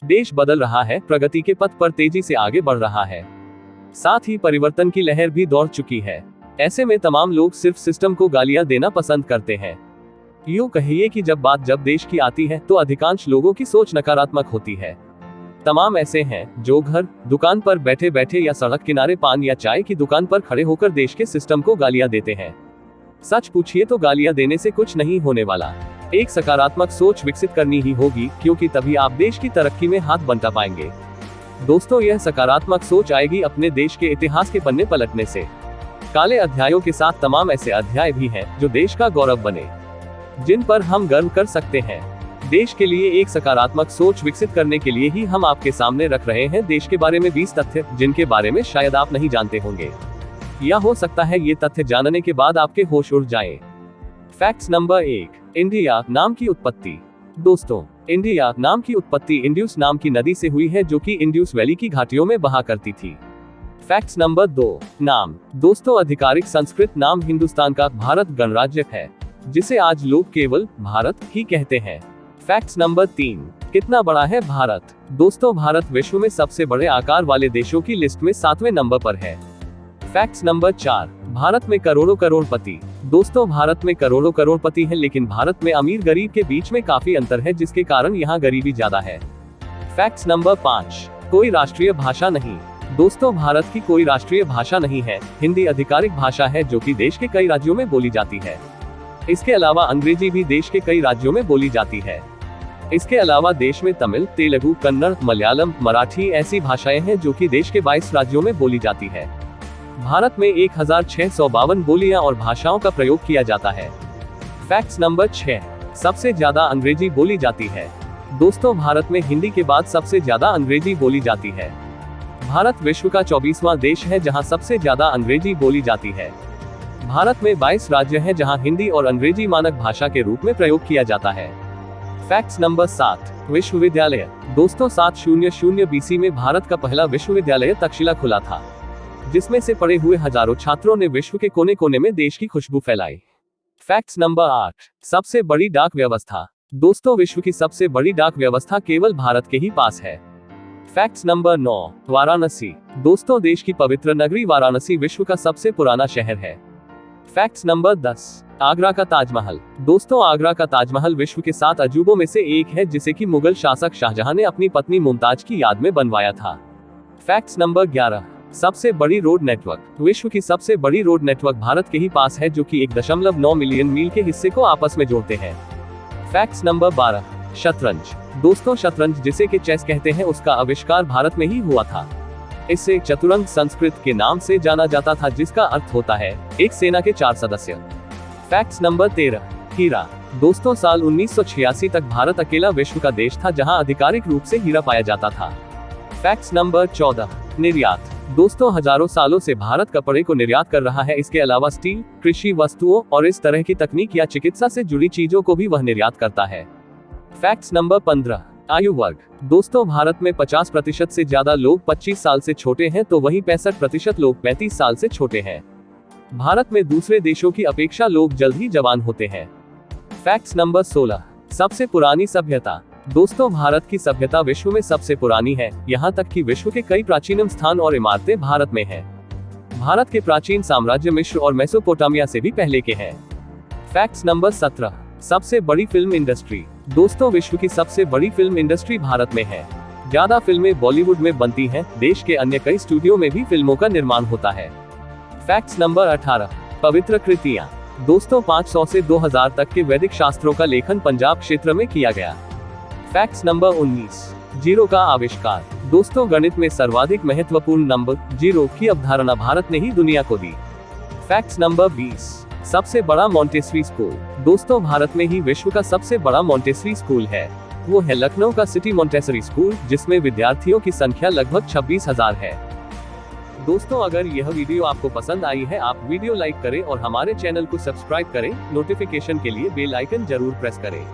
देश बदल रहा है, प्रगति के पथ पर तेजी से आगे बढ़ रहा है। साथ ही परिवर्तन की लहर भी दौड़ चुकी है। ऐसे में तमाम लोग सिर्फ सिस्टम को गालियां देना पसंद करते हैं। यूं कहिए कि जब देश की आती है तो अधिकांश लोगों की सोच नकारात्मक होती है। तमाम ऐसे हैं जो घर, दुकान पर बैठे बैठे या सड़क किनारे पान या चाय की दुकान पर खड़े होकर देश के सिस्टम को गालियां देते हैं। सच पूछिए तो गालियां देने से कुछ नहीं होने वाला। एक सकारात्मक सोच विकसित करनी ही होगी, क्योंकि तभी आप देश की तरक्की में हाथ बंटा पाएंगे। दोस्तों, यह सकारात्मक सोच आएगी अपने देश के इतिहास के पन्ने पलटने से। काले अध्यायों के साथ तमाम ऐसे अध्याय भी हैं जो देश का गौरव बने, जिन पर हम गर्व कर सकते हैं। देश के लिए एक सकारात्मक सोच विकसित करने के लिए ही हम आपके सामने रख रहे हैं देश के बारे में 20 तथ्य, जिनके बारे में शायद आप नहीं जानते होंगे, या हो सकता है ये तथ्य जानने के बाद आपके होश उड़ जाएं। फैक्ट्स नंबर 1, इंडिया नाम की उत्पत्ति। दोस्तों, इंडिया नाम की उत्पत्ति इंड्यूस नाम की नदी से हुई है, जो कि इंड्यूस वैली की घाटियों में बहा करती थी। फैक्ट्स नंबर 2, नाम। दोस्तों, आधिकारिक संस्कृत नाम हिंदुस्तान का भारत गणराज्य है, जिसे आज लोग केवल भारत ही कहते हैं। फैक्ट्स नंबर 3, कितना बड़ा है भारत। दोस्तों, भारत विश्व में सबसे बड़े आकार वाले देशों की लिस्ट में 7वें नंबर पर है। फैक्ट्स नंबर 4, भारत में करोड़ों करोड़पति। दोस्तों, भारत में करोड़ों करोड़पति हैं, लेकिन भारत में अमीर गरीब के बीच में काफी अंतर है, जिसके कारण यहाँ गरीबी ज्यादा है। फैक्ट्स नंबर 5, कोई राष्ट्रीय भाषा नहीं। दोस्तों, भारत की कोई राष्ट्रीय भाषा नहीं है। हिंदी आधिकारिक भाषा है, जो कि देश के कई राज्यों में बोली जाती है। इसके अलावा अंग्रेजी भी देश के कई राज्यों में बोली जाती है। इसके अलावा देश में तमिल, तेलुगु, कन्नड़, मलयालम, मराठी ऐसी भाषाएं हैं जो कि देश के 22 राज्यों में बोली जाती है। भारत में 1652 बोलियां और भाषाओं का प्रयोग किया जाता है। फैक्ट्स नंबर 6, सबसे ज्यादा अंग्रेजी बोली जाती है। दोस्तों, भारत में हिंदी के बाद सबसे ज्यादा अंग्रेजी बोली जाती है। भारत विश्व का 24वां देश है जहां सबसे ज्यादा अंग्रेजी बोली जाती है। भारत में 22 राज्य हैं जहां हिंदी और अंग्रेजी मानक भाषा के रूप में प्रयोग किया जाता है। फैक्ट्स नंबर 7, विश्वविद्यालय। दोस्तों, 700 BC में भारत का पहला विश्वविद्यालय तक्षशिला खुला था, जिसमें से पढ़े हुए हजारों छात्रों ने विश्व के कोने कोने में देश की खुशबू फैलाई। फैक्ट्स नंबर 8, सबसे बड़ी डाक व्यवस्था। दोस्तों, विश्व की सबसे बड़ी डाक व्यवस्था केवल भारत के ही पास है। Facts number 9, Varanasi. दोस्तों, देश की पवित्र नगरी वाराणसी विश्व का सबसे पुराना शहर है। फैक्ट्स नंबर 10, आगरा का ताजमहल। दोस्तों, आगरा का ताजमहल विश्व के 7 अजूबों में से एक है, जिसे कि मुगल शासक शाहजहां ने अपनी पत्नी मुमताज की याद में बनवाया था। फैक्ट्स नंबर 11, सबसे बड़ी रोड नेटवर्क। विश्व की सबसे बड़ी रोड नेटवर्क भारत के ही पास है, जो कि 1.9 मिलियन मील के हिस्से को आपस में जोड़ते हैं। फैक्ट्स नंबर 12, शतरंज। दोस्तों, शतरंज, जिसे कि चेस कहते हैं, उसका आविष्कार भारत में ही हुआ था। इसे चतुरंग संस्कृत के नाम से जाना जाता था, जिसका अर्थ होता है एक सेना के 4 सदस्य। फैक्ट्स नंबर 13, हीरा। दोस्तों, साल 1986 तक भारत अकेला विश्व का देश था जहां आधिकारिक रूप से हीरा पाया जाता था। फैक्ट्स नंबर 14, निर्यात। दोस्तों, हजारों सालों से भारत कपड़े को निर्यात कर रहा है। इसके अलावा स्टील, कृषि वस्तुओं और इस तरह की तकनीक या चिकित्सा से जुड़ी चीजों को भी वह निर्यात करता है। फैक्ट्स नंबर 15, आयु वर्ग। दोस्तों, भारत में 50% से ज्यादा लोग 25 साल से छोटे हैं, तो वहीं 65% लोग 35 साल से छोटे हैं। भारत में दूसरे देशों की अपेक्षा लोग जल्द ही जवान होते हैं। फैक्ट्स नंबर 16, सबसे पुरानी सभ्यता। दोस्तों, भारत की सभ्यता विश्व में सबसे पुरानी है, यहाँ तक कि विश्व के कई प्राचीनतम स्थान और इमारतें भारत में हैं। भारत के प्राचीन साम्राज्य मिस्र और मेसोपोटामिया से भी पहले के हैं। फैक्ट्स नंबर 17, सबसे बड़ी फिल्म इंडस्ट्री। दोस्तों, विश्व की सबसे बड़ी फिल्म इंडस्ट्री भारत में है। ज्यादा फिल्में बॉलीवुड में बनती हैं। देश के अन्य कई स्टूडियो में भी फिल्मों का निर्माण होता है। फैक्ट्स नंबर 18, पवित्र कृतियां। दोस्तों, 500 से 2000 तक के वैदिक शास्त्रों का लेखन पंजाब क्षेत्र में किया गया। फैक्ट्स नंबर 19, जीरो का आविष्कार। दोस्तों, गणित में सर्वाधिक महत्वपूर्ण नंबर जीरो की अवधारणा भारत ने ही दुनिया को दी। फैक्ट्स नंबर 20, सबसे बड़ा मॉन्टेसरी स्कूल। दोस्तों, भारत में ही विश्व का सबसे बड़ा मॉन्टेसरी स्कूल है। वो है लखनऊ का सिटी मॉन्टेसरी स्कूल, जिसमें विद्यार्थियों की संख्या लगभग 26,000 है। दोस्तों, अगर यह वीडियो आपको पसंद आई है, आप वीडियो लाइक करें और हमारे चैनल को सब्सक्राइब करें। नोटिफिकेशन के लिए बेल आइकन जरूर प्रेस करें।